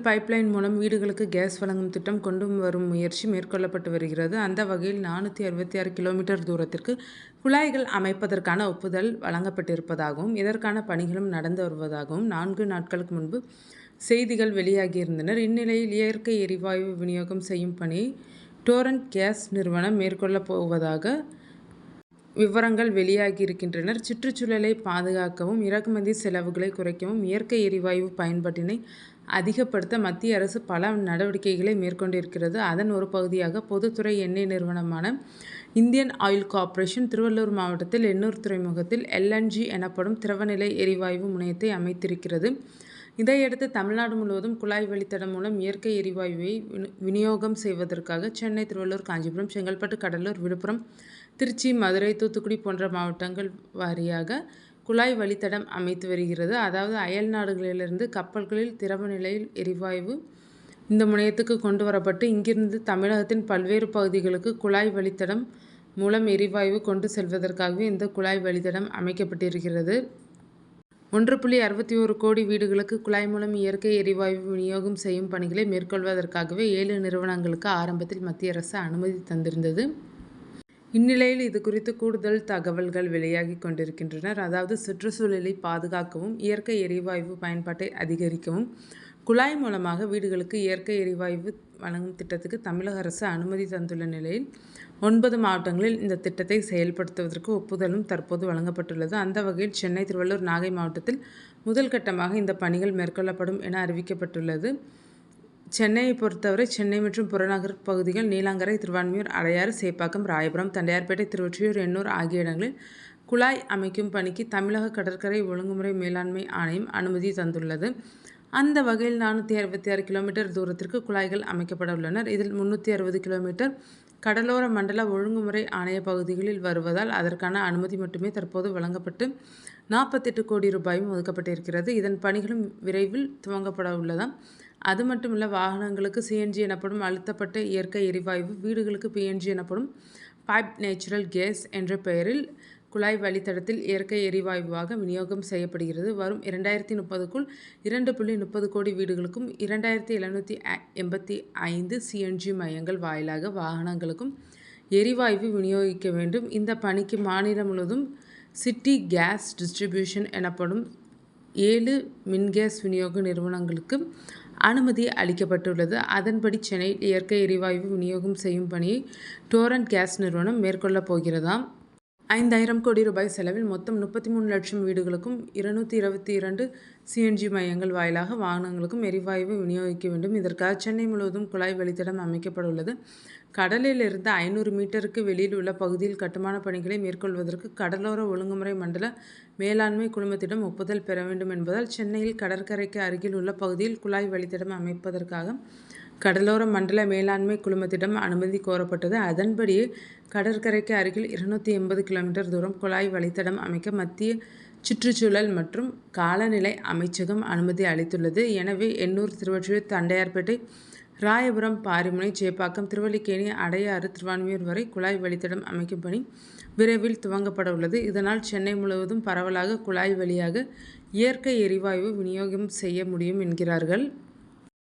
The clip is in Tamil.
பைப்லைன் மூலம் வீடுகளுக்கு கேஸ் வழங்கும் திட்டம் கொண்டு வரும் முயற்சி மேற்கொள்ளப்பட்டு வருகிறது. அந்த வகையில் 466 கிலோமீட்டர் தூரத்திற்கு குழாய்கள் அமைப்பதற்கான ஒப்புதல் வழங்கப்பட்டிருப்பதாகவும் இதற்கான பணிகளும் நடந்து வருவதாகவும் 4 நாட்களுக்கு முன்பு செய்திகள் வெளியாகியிருந்தனர். இந்நிலையில் இயற்கை எரிவாயு விநியோகம் செய்யும் பணியை டோரண்ட் கேஸ் நிறுவனம் மேற்கொள்ளப் போவதாக விவரங்கள் வெளியாகியிருக்கின்றனர். சுற்றுச்சூழலை பாதுகாக்கவும் இறக்குமதி செலவுகளை குறைக்கவும் இயற்கை எரிவாயு பயன்பாட்டினை அதிகப்படுத்த மத்திய அரசு பல நடவடிக்கைகளை மேற்கொண்டிருக்கிறது. அதன் ஒரு பகுதியாக பொதுத்துறை எண்ணெய் நிறுவனமான இந்தியன் ஆயில் கார்ப்பரேஷன் திருவள்ளூர் மாவட்டத்தில் எண்ணூர் துறைமுகத்தில் LNG எனப்படும் திரவநிலை எரிவாயு முனையத்தை அமைத்திருக்கிறது. இதையடுத்து தமிழ்நாடு முழுவதும் குழாய் வழித்தடம் மூலம் இயற்கை எரிவாயுவை விநியோகம் செய்வதற்காக சென்னை, திருவள்ளூர், காஞ்சிபுரம், செங்கல்பட்டு, கடலூர், விழுப்புரம், திருச்சி, மதுரை, தூத்துக்குடி போன்ற மாவட்டங்கள் வாரியாக குழாய் வழித்தடம் அமைத்து வருகிறது. அதாவது அயல் நாடுகளிலிருந்து கப்பல்களில் திரவநிலை எரிவாயு இந்த முனையத்துக்கு கொண்டு வரப்பட்டு இங்கிருந்து தமிழகத்தின் பல்வேறு பகுதிகளுக்கு குழாய் வழித்தடம் மூலம் எரிவாயு கொண்டு செல்வதற்காகவே இந்த குழாய் வழித்தடம் அமைக்கப்பட்டிருக்கிறது. 1.61 கோடி வீடுகளுக்கு குழாய் மூலம் இயற்கை எரிவாயு விநியோகம் செய்யும் பணிகளை மேற்கொள்வதற்காகவே 7 நிறுவனங்களுக்கு ஆரம்பத்தில் மத்திய அரசு அனுமதி தந்திருந்தது. இந்நிலையில் இது குறித்து கூடுதல் தகவல்கள் வெளியாகி கொண்டிருக்கின்றனர். அதாவது சுற்றுச்சூழலை பாதுகாக்கவும் இயற்கை எரிவாயு பயன்பாட்டை அதிகரிக்கவும் குழாய் மூலமாக வீடுகளுக்கு இயற்கை எரிவாயு வழங்கும் திட்டத்துக்கு தமிழக அரசு அனுமதி தந்துள்ள நிலையில் 9 மாவட்டங்களில் இந்த திட்டத்தை செயல்படுத்துவதற்கு ஒப்புதலும் தற்போது வழங்கப்பட்டுள்ளது. அந்த வகையில் சென்னை, திருவள்ளூர், நாகை மாவட்டத்தில் முதல் கட்டமாக இந்த பணிகள் மேற்கொள்ளப்படும் என அறிவிக்கப்பட்டுள்ளது. சென்னையை பொறுத்தவரை சென்னை மற்றும் புறநகர் பகுதிகள் நீலாங்கரை, திருவான்மியூர், அடையாறு, சேப்பாக்கம், ராயபுரம், தண்டையார்பேட்டை, திருவொற்றியூர், எண்ணூர் ஆகிய இடங்களில் குழாய் அமைக்கும் பணிக்கு தமிழக கடற்கரை ஒழுங்குமுறை மேலாண்மை ஆணையம் அனுமதி தந்துள்ளது. அந்த வகையில் 466 கிலோமீட்டர் தூரத்திற்கு குழாய்கள் அமைக்கப்பட உள்ளனர். இதில் 360 கிலோமீட்டர் கடலோர மண்டல ஒழுங்குமுறை ஆணைய பகுதிகளில் வருவதால் அதற்கான அனுமதி மட்டுமே தற்போது வழங்கப்பட்டு 48 கோடி ரூபாயும் ஒதுக்கப்பட்டிருக்கிறது. இதன் பணிகளும் விரைவில் துவங்கப்பட உள்ளதாம். அது மட்டுமல்ல, வாகனங்களுக்கு CNG எனப்படும் அழுத்தப்பட்ட இயற்கை எரிவாயு, வீடுகளுக்கு PNG எனப்படும் பைப் நேச்சுரல் கேஸ் என்ற பெயரில் குழாய் வழித்தடத்தில் இயற்கை எரிவாயுவாக விநியோகம் செய்யப்படுகிறது. வரும் 2030க்குள் 2.30 கோடி வீடுகளுக்கும் 2785 CNG மையங்கள் வாயிலாக வாகனங்களுக்கும் எரிவாயு விநியோகிக்க வேண்டும். இந்த பணிக்கு மாநிலம் முழுவதும் சிட்டி கேஸ் டிஸ்ட்ரிபியூஷன் எனப்படும் 7 மின்கேஸ் விநியோக நிறுவனங்களுக்கு அனுமதி அளிக்கப்பட்டுள்ளது. அதன்படி சென்னையில் இயற்கை எரிவாயு விநியோகம் செய்யும் பணியை டோரண்ட் கேஸ் நிறுவனம் மேற்கொள்ளப் போகிறதாம். 5000 கோடி ரூபாய் செலவில் மொத்தம் 33 லட்சம் வீடுகளுக்கும் 222 CNG மையங்கள் வாயிலாக வாகனங்களுக்கும் எரிவாயு விநியோகிக்க வேண்டும். இதற்காக சென்னை முழுவதும் குழாய் வழித்தடம் அமைக்கப்பட உள்ளது. கடலிலிருந்து 500 மீட்டருக்கு வெளியில் உள்ள பகுதியில் கட்டுமான பணிகளை மேற்கொள்வதற்கு கடலோர ஒழுங்குமுறை மண்டல மேலாண்மை குழுமத்திடம் ஒப்புதல் பெற வேண்டும் என்பதால் சென்னையில் கடற்கரைக்கு அருகில் உள்ள பகுதியில் குழாய் வழித்தடம் அமைப்பதற்காக கடலோர மண்டல மேலாண்மை குழுமத்திடம் அனுமதி கோரப்பட்டது. அதன்படியே கடற்கரைக்கு அருகில் 280 கிலோமீட்டர் தூரம் குழாய் வழித்தடம் அமைக்க மத்திய சுற்றுச்சூழல் மற்றும் காலநிலை அமைச்சகம் அனுமதி அளித்துள்ளது. எனவே எண்ணூர், திருவொற்றியூர், தண்டையார்பேட்டை, ராயபுரம், பாரிமுனை, சேப்பாக்கம், திருவல்லிக்கேணி, அடையாறு, திருவான்மியூர் வரை குழாய் வழித்தடம் அமைக்கும் பணி விரைவில் துவங்கப்பட உள்ளது. இதனால் சென்னை முழுவதும் பரவலாக குழாய் வழியாக இயற்கை எரிவாயு விநியோகம் செய்ய முடியும் என்கிறார்கள்.